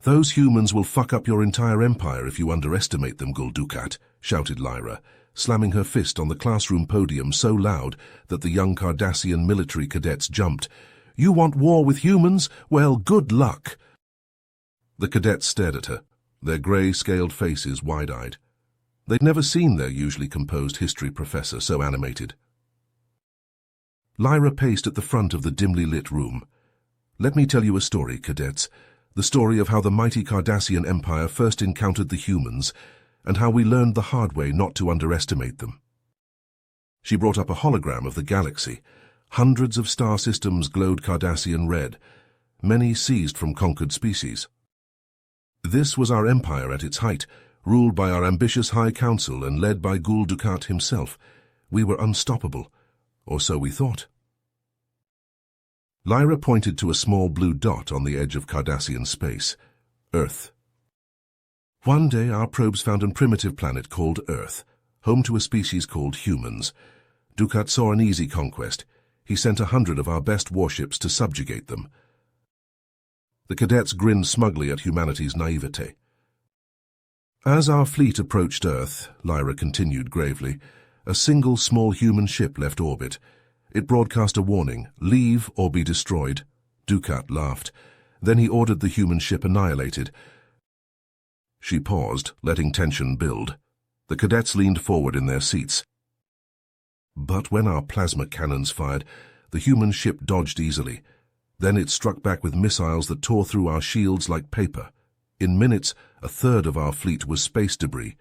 "Those humans will fuck up your entire empire if you underestimate them, Gul Dukat," shouted Lyra, slamming her fist on the classroom podium so loud that the young Cardassian military cadets jumped. "You want war with humans? Well, good luck." The cadets stared at her, their grey-scaled faces wide-eyed. They'd never seen their usually composed history professor so animated. Lyra paced at the front of the dimly lit room. "Let me tell you a story, cadets. The story of how the mighty Cardassian Empire first encountered the humans, and how we learned the hard way not to underestimate them." She brought up a hologram of the galaxy. Hundreds of star systems glowed Cardassian red, many seized from conquered species. This was our empire at its height, ruled by our ambitious High Council and led by Gul Dukat himself. We were unstoppable, or so we thought. Lyra pointed to a small blue dot on the edge of Cardassian space. Earth. One day our probes found a primitive planet called Earth, home to a species called humans. Dukat saw an easy conquest. He sent 100 of our best warships to subjugate them. The cadets grinned smugly at humanity's naivete. As our fleet approached Earth, Lyra continued gravely, a single small human ship left orbit. It broadcast a warning, "Leave or be destroyed." Dukat laughed. Then he ordered the human ship annihilated. She paused, letting tension build. The cadets leaned forward in their seats. But when our plasma cannons fired, the human ship dodged easily. Then it struck back with missiles that tore through our shields like paper. In minutes, a third of our fleet was space debris.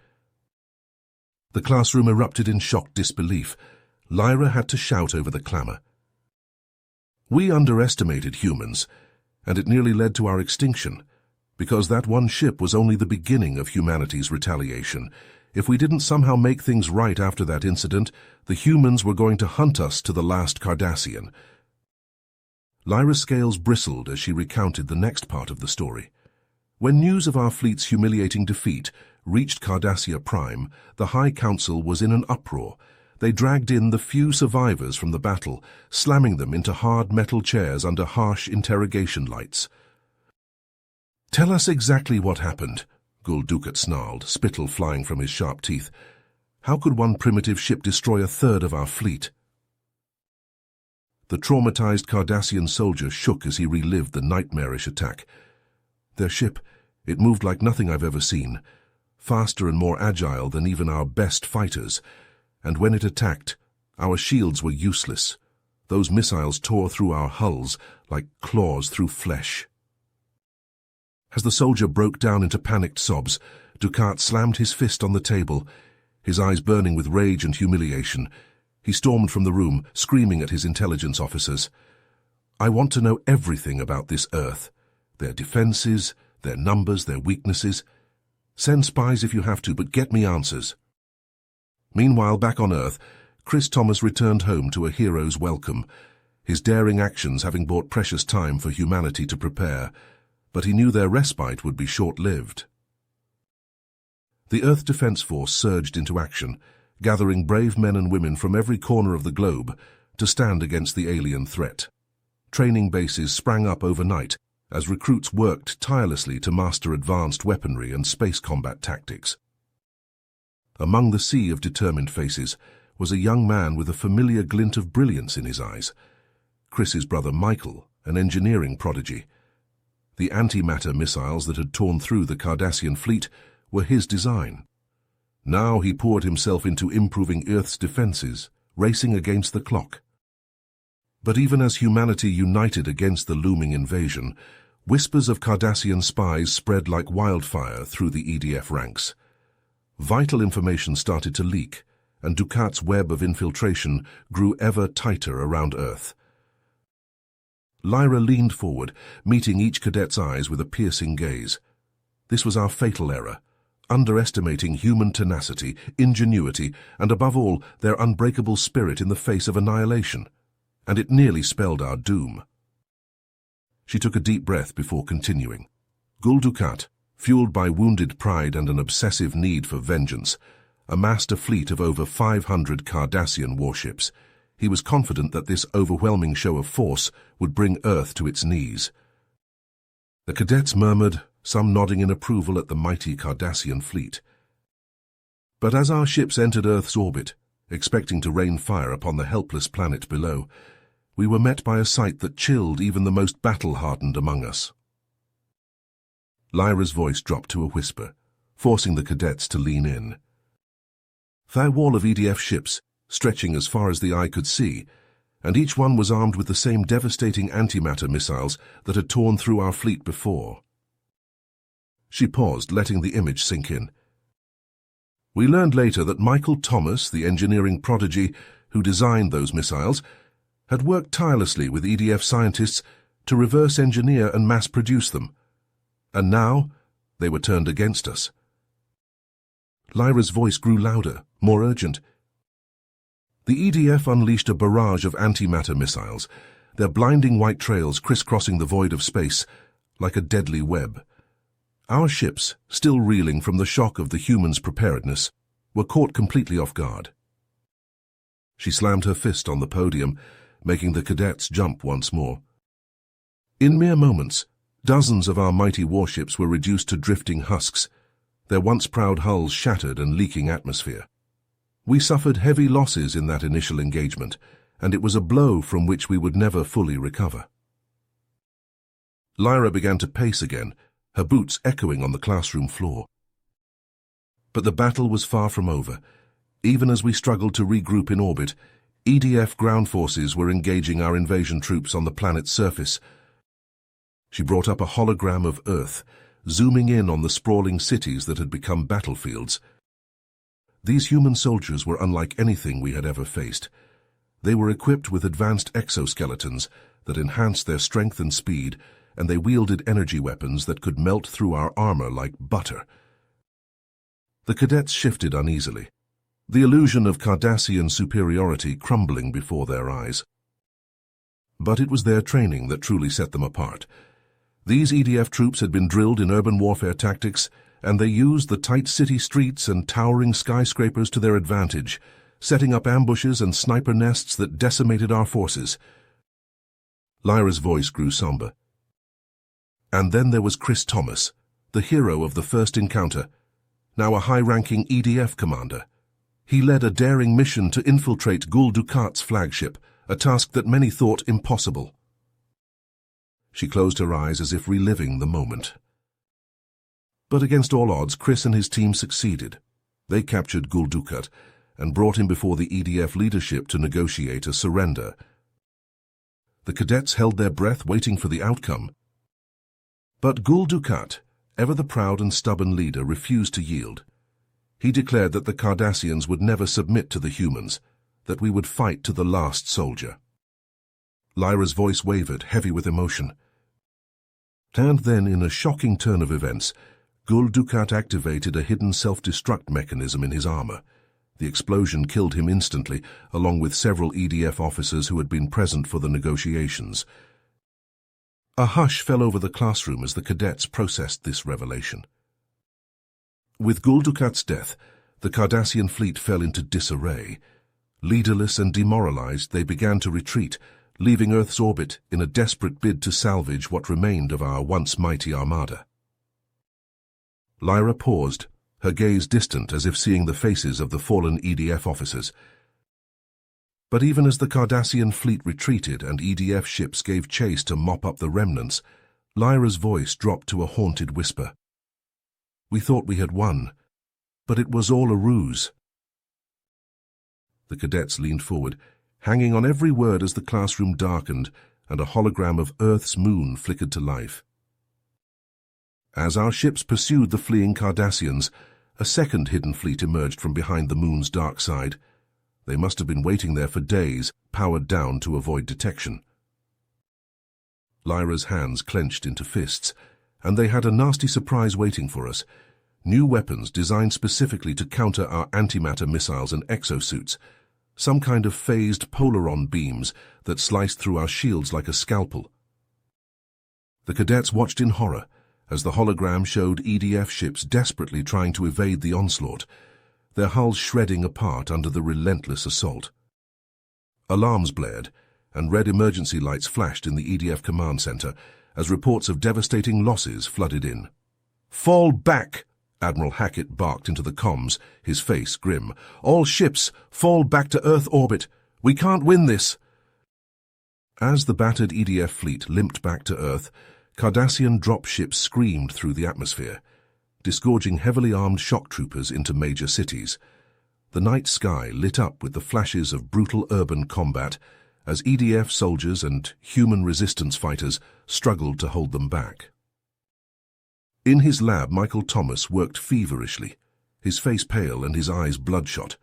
The classroom erupted in shocked disbelief. Lyra had to shout over the clamor. We underestimated humans, and it nearly led to our extinction, because that one ship was only the beginning of humanity's retaliation. If we didn't somehow make things right after that incident, the humans were going to hunt us to the last Cardassian. Lyra's scales bristled as she recounted the next part of the story. When news of our fleet's humiliating defeat reached Cardassia Prime, the High Council was in an uproar. They dragged in the few survivors from the battle, slamming them into hard metal chairs under harsh interrogation lights. "Tell us exactly what happened," Gul Dukat snarled, spittle flying from his sharp teeth. "How could one primitive ship destroy a third of our fleet?" The traumatized Cardassian soldier shook as he relived the nightmarish attack. Their ship, it moved like nothing I've ever seen, faster and more agile than even our best fighters. And when it attacked, our shields were useless. Those missiles tore through our hulls like claws through flesh. As the soldier broke down into panicked sobs, Dukat slammed his fist on the table, his eyes burning with rage and humiliation. He stormed from the room, screaming at his intelligence officers. "I want to know everything about this Earth. Their defenses, their numbers, their weaknesses. Send spies if you have to, but get me answers." Meanwhile, back on Earth, Chris Thomas returned home to a hero's welcome, his daring actions having bought precious time for humanity to prepare, but he knew their respite would be short-lived. The Earth Defense Force surged into action, gathering brave men and women from every corner of the globe to stand against the alien threat. Training bases sprang up overnight as recruits worked tirelessly to master advanced weaponry and space combat tactics. Among the sea of determined faces was a young man with a familiar glint of brilliance in his eyes. Chris's brother Michael, an engineering prodigy. The antimatter missiles that had torn through the Cardassian fleet were his design. Now he poured himself into improving Earth's defenses, racing against the clock. But even as humanity united against the looming invasion, whispers of Cardassian spies spread like wildfire through the EDF ranks. Vital information started to leak, and Dukat's web of infiltration grew ever tighter around Earth. Lyra leaned forward, meeting each cadet's eyes with a piercing gaze. This was our fatal error, underestimating human tenacity, ingenuity, and above all, their unbreakable spirit in the face of annihilation. And it nearly spelled our doom. She took a deep breath before continuing. Gul Dukat, fueled by wounded pride and an obsessive need for vengeance, amassed a fleet of over 500 Cardassian warships. He was confident that this overwhelming show of force would bring Earth to its knees. The cadets murmured, some nodding in approval at the mighty Cardassian fleet. But as our ships entered Earth's orbit, expecting to rain fire upon the helpless planet below, we were met by a sight that chilled even the most battle-hardened among us. Lyra's voice dropped to a whisper, forcing the cadets to lean in. Their wall of EDF ships, stretching as far as the eye could see, and each one was armed with the same devastating antimatter missiles that had torn through our fleet before. She paused, letting the image sink in. We learned later that Michael Thomas, the engineering prodigy who designed those missiles, had worked tirelessly with EDF scientists to reverse engineer and mass-produce them. And now they were turned against us. Lyra's voice grew louder, more urgent. The EDF unleashed a barrage of antimatter missiles, their blinding white trails crisscrossing the void of space like a deadly web. Our ships, still reeling from the shock of the humans' preparedness, were caught completely off guard. She slammed her fist on the podium, making the cadets jump once more. In mere moments, dozens of our mighty warships were reduced to drifting husks, their once proud hulls shattered and leaking atmosphere. We suffered heavy losses in that initial engagement, and it was a blow from which we would never fully recover. Lyra began to pace again, her boots echoing on the classroom floor. But the battle was far from over. Even as we struggled to regroup in orbit, EDF ground forces were engaging our invasion troops on the planet's surface. She brought up a hologram of Earth, zooming in on the sprawling cities that had become battlefields. These human soldiers were unlike anything we had ever faced. They were equipped with advanced exoskeletons that enhanced their strength and speed, and they wielded energy weapons that could melt through our armor like butter. The cadets shifted uneasily, the illusion of Cardassian superiority crumbling before their eyes. But it was their training that truly set them apart. These EDF troops had been drilled in urban warfare tactics, and they used the tight city streets and towering skyscrapers to their advantage, setting up ambushes and sniper nests that decimated our forces. Lyra's voice grew somber. And then there was Chris Thomas, the hero of the first encounter, now a high-ranking EDF commander. He led a daring mission to infiltrate Gul Dukat's flagship, a task that many thought impossible. She closed her eyes as if reliving the moment. But against all odds, Chris and his team succeeded. They captured Gul Dukat and brought him before the EDF leadership to negotiate a surrender. The cadets held their breath, waiting for the outcome. But Gul Dukat, ever the proud and stubborn leader, refused to yield. He declared that the Cardassians would never submit to the humans, that we would fight to the last soldier. Lyra's voice wavered, heavy with emotion. And then, in a shocking turn of events, Gul Dukat activated a hidden self-destruct mechanism in his armor. The explosion killed him instantly, along with several EDF officers who had been present for the negotiations. A hush fell over the classroom as the cadets processed this revelation. With Gul Dukat's death, the Cardassian fleet fell into disarray. Leaderless and demoralized, they began to retreat, leaving Earth's orbit in a desperate bid to salvage what remained of our once mighty armada. Lyra paused, her gaze distant as if seeing the faces of the fallen EDF officers. But even as the Cardassian fleet retreated and EDF ships gave chase to mop up the remnants, Lyra's voice dropped to a haunted whisper. We thought we had won, but it was all a ruse. The cadets leaned forward, hanging on every word as the classroom darkened and a hologram of Earth's moon flickered to life. As our ships pursued the fleeing Cardassians, a second hidden fleet emerged from behind the moon's dark side. They must have been waiting there for days, powered down to avoid detection. Lyra's hands clenched into fists, and they had a nasty surprise waiting for us. New weapons designed specifically to counter our antimatter missiles and exosuits, some kind of phased polaron beams that sliced through our shields like a scalpel. The cadets watched in horror as the hologram showed EDF ships desperately trying to evade the onslaught, their hulls shredding apart under the relentless assault. Alarms blared, and red emergency lights flashed in the EDF command center as reports of devastating losses flooded in. "Fall back!" Admiral Hackett barked into the comms, his face grim. "All ships, fall back to Earth orbit. We can't win this." As the battered EDF fleet limped back to Earth, Cardassian dropships screamed through the atmosphere, disgorging heavily armed shock troopers into major cities. The night sky lit up with the flashes of brutal urban combat as EDF soldiers and human resistance fighters struggled to hold them back. In his lab, Michael Thomas worked feverishly, his face pale and his eyes bloodshot.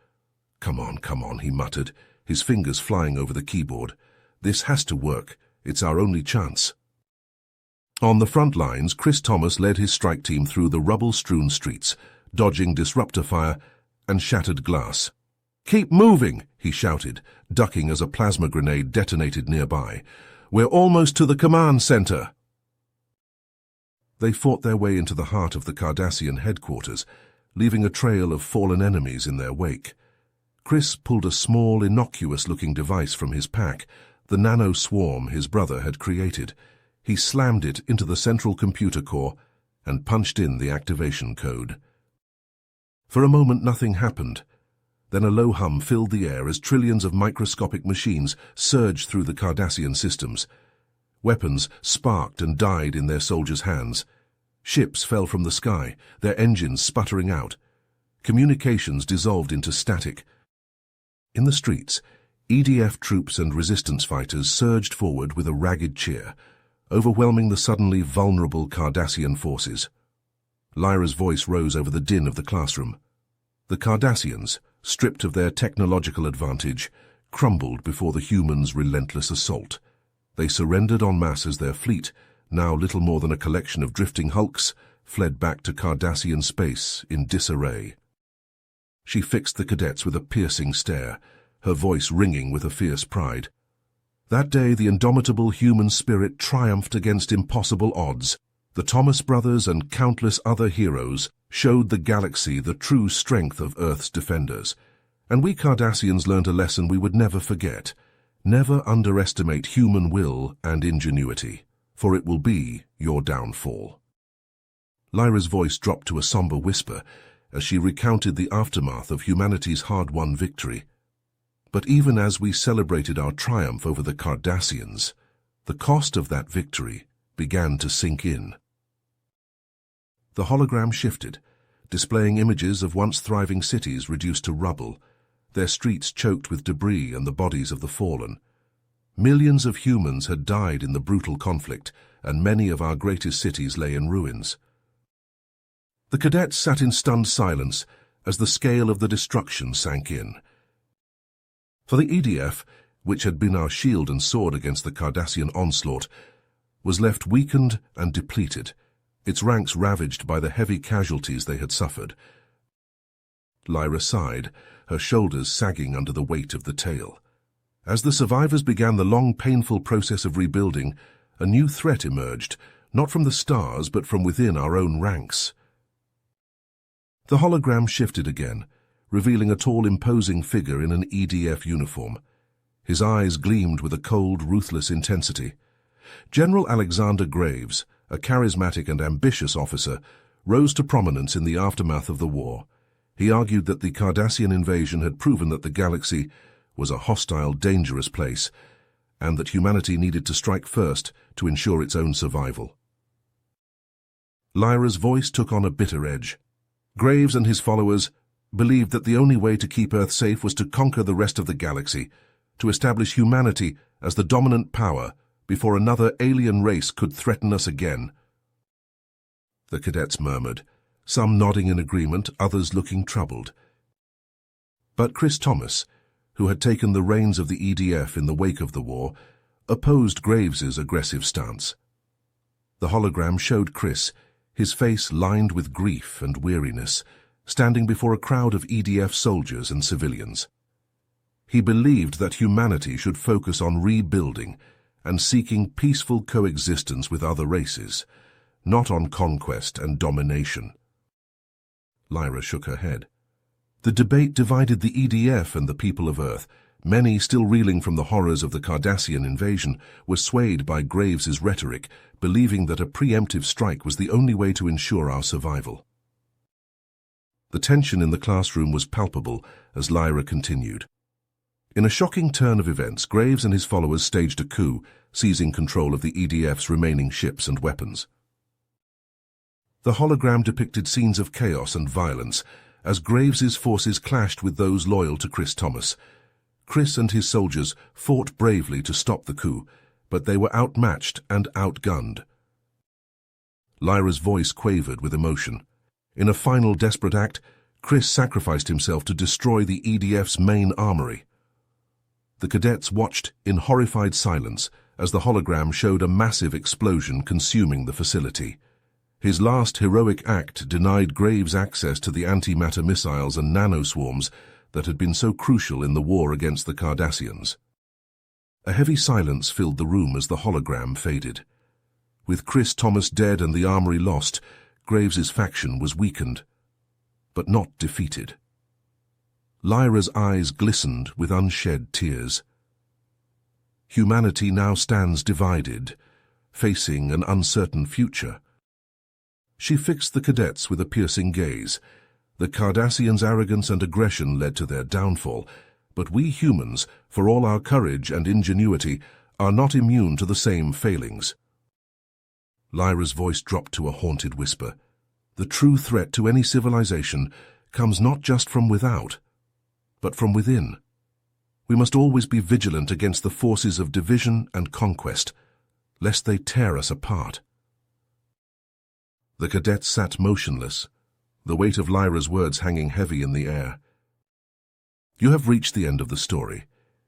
Come on," he muttered, his fingers flying over the keyboard. "This has to work. It's our only chance." On the front lines, Chris Thomas led his strike team through the rubble-strewn streets, dodging disruptor fire and shattered glass. "Keep moving," he shouted, ducking as a plasma grenade detonated nearby. "We're almost to the command center." They fought their way into the heart of the Cardassian headquarters, leaving a trail of fallen enemies in their wake. Chris pulled a small, innocuous-looking device from his pack, the nano-swarm his brother had created. He slammed it into the central computer core and punched in the activation code. For a moment nothing happened. Then a low hum filled the air as trillions of microscopic machines surged through the Cardassian systems. Weapons sparked and died in their soldiers' hands. Ships fell from the sky, their engines sputtering out. Communications dissolved into static. In the streets, EDF troops and resistance fighters surged forward with a ragged cheer, overwhelming the suddenly vulnerable Cardassian forces. Lyra's voice rose over the din of the classroom. The Cardassians, stripped of their technological advantage, crumbled before the humans' relentless assault. They surrendered en masse as their fleet, now little more than a collection of drifting hulks, fled back to Cardassian space in disarray. She fixed the cadets with a piercing stare, her voice ringing with a fierce pride. That day the indomitable human spirit triumphed against impossible odds. The Thomas brothers and countless other heroes showed the galaxy the true strength of Earth's defenders. And we Cardassians learned a lesson we would never forget. Never underestimate human will and ingenuity, for it will be your downfall. Lyra's voice dropped to a somber whisper as she recounted the aftermath of humanity's hard-won victory. But even as we celebrated our triumph over the Cardassians, the cost of that victory began to sink in. The hologram shifted, displaying images of once thriving cities reduced to rubble, their streets choked with debris and the bodies of the fallen. Millions of humans had died in the brutal conflict, and many of our greatest cities lay in ruins. The cadets sat in stunned silence as the scale of the destruction sank in. For the EDF, which had been our shield and sword against the Cardassian onslaught, was left weakened and depleted, its ranks ravaged by the heavy casualties they had suffered. Lyra sighed, her shoulders sagging under the weight of the tale. As the survivors began the long, painful process of rebuilding, a new threat emerged, not from the stars but from within our own ranks. The hologram shifted again, revealing a tall, imposing figure in an EDF uniform. His eyes gleamed with a cold, ruthless intensity. General Alexander Graves, a charismatic and ambitious officer, rose to prominence in the aftermath of the war. He argued that the Cardassian invasion had proven that the galaxy was a hostile, dangerous place, and that humanity needed to strike first to ensure its own survival. Lyra's voice took on a bitter edge. Graves and his followers believed that the only way to keep Earth safe was to conquer the rest of the galaxy, to establish humanity as the dominant power before another alien race could threaten us again. The cadets murmured, some nodding in agreement, others looking troubled. But Chris Thomas, who had taken the reins of the EDF in the wake of the war, opposed Graves's aggressive stance. The hologram showed Chris, his face lined with grief and weariness, standing before a crowd of EDF soldiers and civilians. He believed that humanity should focus on rebuilding and seeking peaceful coexistence with other races, not on conquest and domination. Lyra shook her head. The debate divided the EDF and the people of Earth, Many, still reeling from the horrors of the Cardassian invasion, were swayed by Graves's rhetoric, believing that a preemptive strike was the only way to ensure our survival. The tension in the classroom was palpable as Lyra continued. In a shocking turn of events, Graves and his followers staged a coup, seizing control of the EDF's remaining ships and weapons. The hologram depicted scenes of chaos and violence as Graves's forces clashed with those loyal to Chris Thomas. Chris and his soldiers fought bravely to stop the coup, but they were outmatched and outgunned. Lyra's voice quavered with emotion. In a final desperate act, Chris sacrificed himself to destroy the EDF's main armory. The cadets watched in horrified silence as the hologram showed a massive explosion consuming the facility. His last heroic act denied Graves access to the antimatter missiles and nanoswarms that had been so crucial in the war against the Cardassians. A heavy silence filled the room as the hologram faded. With Chris Thomas dead and the armory lost, Graves's faction was weakened, but not defeated. Lyra's eyes glistened with unshed tears. Humanity now stands divided, facing an uncertain future. She fixed the cadets with a piercing gaze. The Cardassians' arrogance and aggression led to their downfall, but we humans, for all our courage and ingenuity, are not immune to the same failings. Lyra's voice dropped to a haunted whisper. The true threat to any civilization comes not just from without, but from within. We must always be vigilant against the forces of division and conquest, lest they tear us apart. The cadets sat motionless, the weight of Lyra's words hanging heavy in the air. You have reached the end of the story.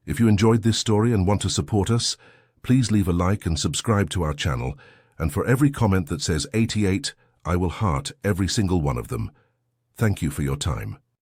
If you enjoyed this story and want to support us, please leave a like and subscribe to our channel, and for every comment that says 88, I will heart every single one of them. Thank you for your time.